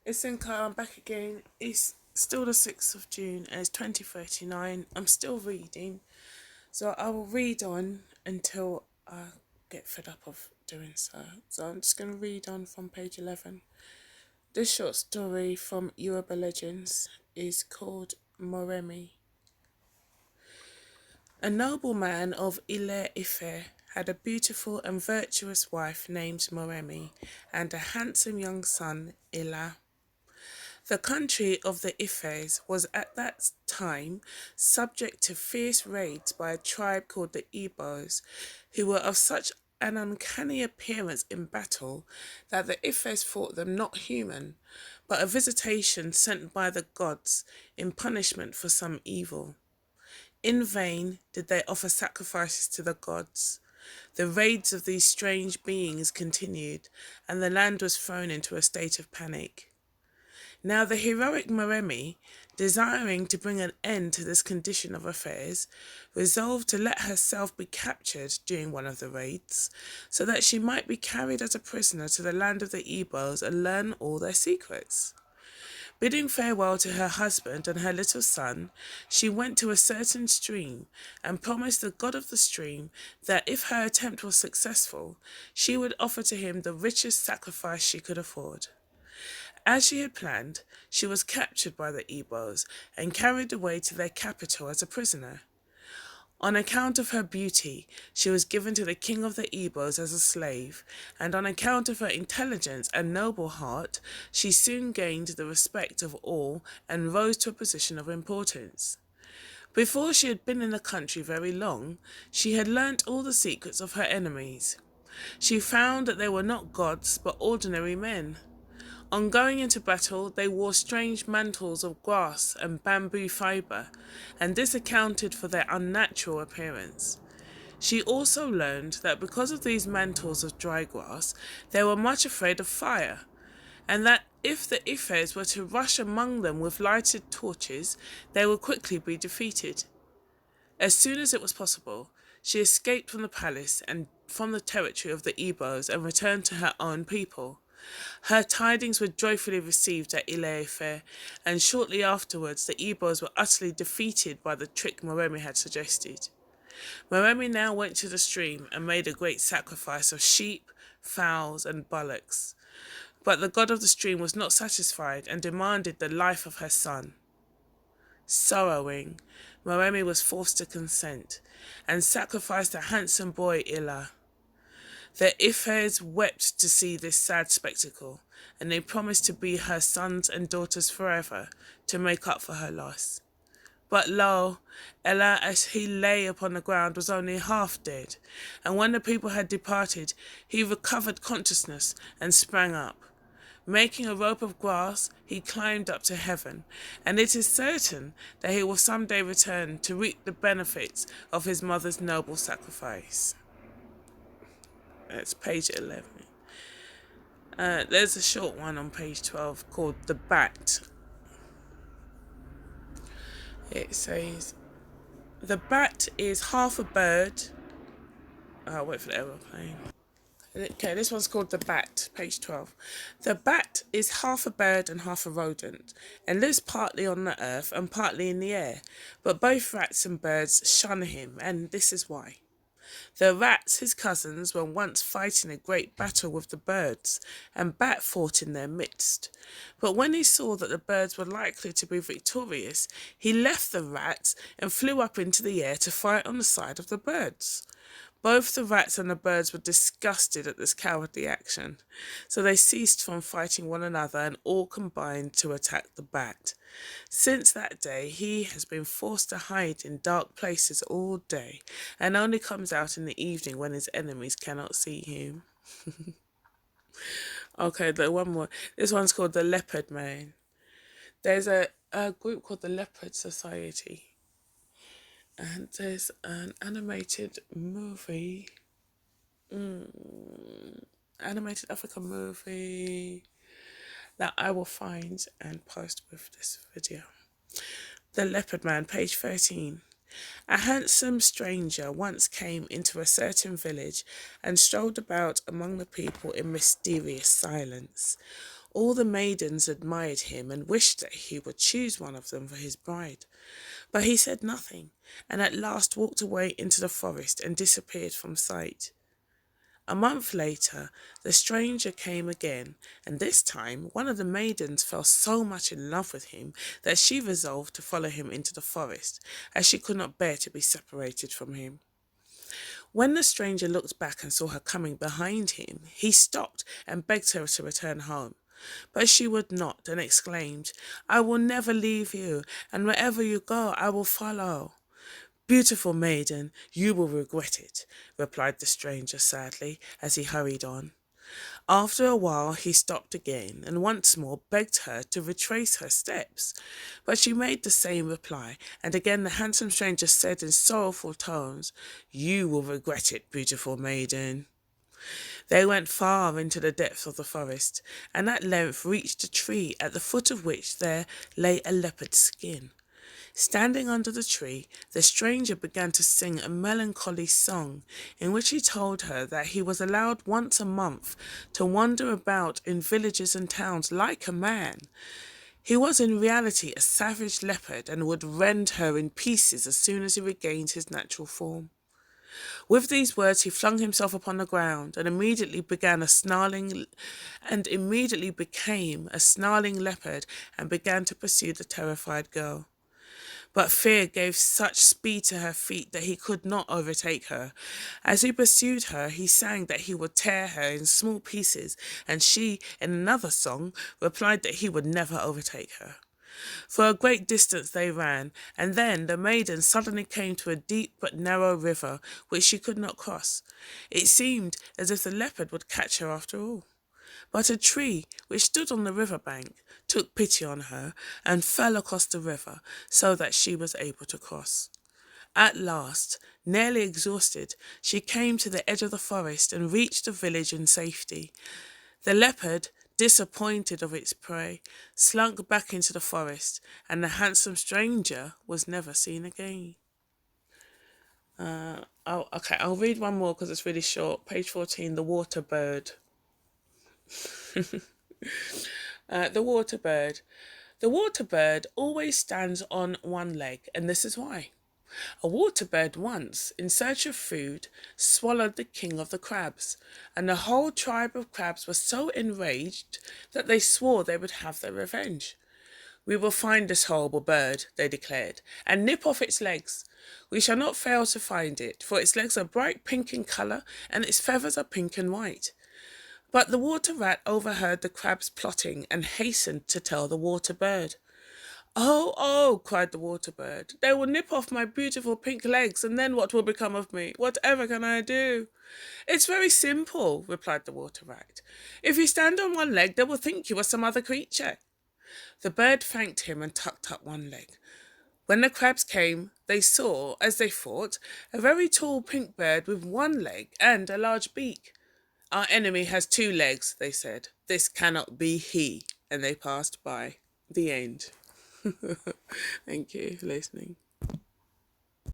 It's N.K.O. I'm back again. It's still the 6th of June and it's 2039. I'm still reading. So I will read on until I get fed up of doing so. So I'm just going to read on from page 11. This short story from Yoruba Legends is called Moremi. A nobleman of Ile Ife had a beautiful and virtuous wife named Moremi and a handsome young son, Ila. The country of the Ifes was at that time subject to fierce raids by a tribe called the Igbos, who were of such an uncanny appearance in battle that the Ifes thought them not human, but a visitation sent by the gods in punishment for some evil. In vain did they offer sacrifices to the gods. The raids of these strange beings continued, and the land was thrown into a state of panic. Now the heroic Moremi, desiring to bring an end to this condition of affairs, resolved to let herself be captured during one of the raids, so that she might be carried as a prisoner to the land of the Igbos and learn all their secrets. Bidding farewell to her husband and her little son, she went to a certain stream and promised the god of the stream that if her attempt was successful, she would offer to him the richest sacrifice she could afford. As she had planned, she was captured by the Igbos and carried away to their capital as a prisoner. On account of her beauty, she was given to the king of the Igbos as a slave, and on account of her intelligence and noble heart, she soon gained the respect of all and rose to a position of importance. Before she had been in the country very long, she had learnt all the secrets of her enemies. She found that they were not gods, but ordinary men. On going into battle, they wore strange mantles of grass and bamboo fibre, and this accounted for their unnatural appearance. She also learned that because of these mantles of dry grass, they were much afraid of fire, and that if the Ifes were to rush among them with lighted torches, they would quickly be defeated. As soon as it was possible, she escaped from the palace and from the territory of the Igbos and returned to her own people. Her tidings were joyfully received at Ile-Ife, and shortly afterwards the Igbos were utterly defeated by the trick Moremi had suggested. Moremi now went to the stream and made a great sacrifice of sheep, fowls, and bullocks. But the god of the stream was not satisfied and demanded the life of her son. Sorrowing, Moremi was forced to consent, and sacrificed a handsome boy Ila. The Ifes wept to see this sad spectacle, and they promised to be her sons and daughters forever, to make up for her loss. But lo, Ella, as he lay upon the ground, was only half dead, and when the people had departed, he recovered consciousness and sprang up. Making a rope of grass, he climbed up to heaven, and it is certain that he will some day return to reap the benefits of his mother's noble sacrifice. That's page 11. There's a short one on page 12 called The Bat. It says, the bat is half a bird. I'll wait for the aeroplane. Okay, this one's called The Bat, page 12. The bat is half a bird and half a rodent, and lives partly on the earth and partly in the air, but both rats and birds shun him, and this is why. The rats, his cousins, were once fighting a great battle with the birds, and Bat fought in their midst. But when he saw that the birds were likely to be victorious, he left the rats and flew up into the air to fight on the side of the birds. Both the rats and the birds were disgusted at this cowardly action, so they ceased from fighting one another and all combined to attack the bat. Since that day, he has been forced to hide in dark places all day and only comes out in the evening when his enemies cannot see him. Okay, one more. This one's called The Leopard Man. There's a group called the Leopard Society, and there's an animated movie, animated African movie that I will find and post with this video. The Leopard Man, page 13. A handsome stranger once came into a certain village and strolled about among the people in mysterious silence. All the maidens admired him and wished that he would choose one of them for his bride. But he said nothing, and at last walked away into the forest and disappeared from sight. A month later, the stranger came again, and this time one of the maidens fell so much in love with him that she resolved to follow him into the forest, as she could not bear to be separated from him. When the stranger looked back and saw her coming behind him, he stopped and begged her to return home. But she would not, and exclaimed, "I will never leave you, and wherever you go, I will follow." "Beautiful maiden, you will regret it," replied the stranger sadly as he hurried on. After a while he stopped again and once more begged her to retrace her steps. But she made the same reply, and again the handsome stranger said in sorrowful tones, "You will regret it, beautiful maiden." They went far into the depths of the forest, and at length reached a tree at the foot of which there lay a leopard's skin. Standing under the tree, the stranger began to sing a melancholy song, in which he told her that he was allowed once a month to wander about in villages and towns like a man. He was in reality a savage leopard and would rend her in pieces as soon as he regained his natural form. With these words he flung himself upon the ground and immediately became a snarling leopard and began to pursue the terrified girl. But fear gave such speed to her feet that he could not overtake her. As he pursued her, he sang that he would tear her in small pieces, and she, in another song, replied that he would never overtake her. For a great distance they ran, and then the maiden suddenly came to a deep but narrow river, which she could not cross. It seemed as if the leopard would catch her after all. But a tree, which stood on the river bank, took pity on her and fell across the river so that she was able to cross. At last, nearly exhausted, she came to the edge of the forest and reached the village in safety. The leopard, disappointed of its prey, slunk back into the forest, and the handsome stranger was never seen again. I'll read one more because it's really short. Page 14, The Water Bird. The water bird. The water bird always stands on one leg, and this is why. A water bird once, in search of food, swallowed the king of the crabs, and the whole tribe of crabs were so enraged that they swore they would have their revenge. "We will find this horrible bird," they declared, "and nip off its legs. We shall not fail to find it, for its legs are bright pink in colour, and its feathers are pink and white." But the water rat overheard the crabs plotting and hastened to tell the water bird. "Oh, oh," cried the water bird, "they will nip off my beautiful pink legs, and then what will become of me? Whatever can I do?" "It's very simple," replied the water rat. "If you stand on one leg, they will think you are some other creature." The bird thanked him and tucked up one leg. When the crabs came, they saw, as they thought, a very tall pink bird with one leg and a large beak. "Our enemy has two legs," they said. "This cannot be he." And they passed by. The end. Thank you for listening.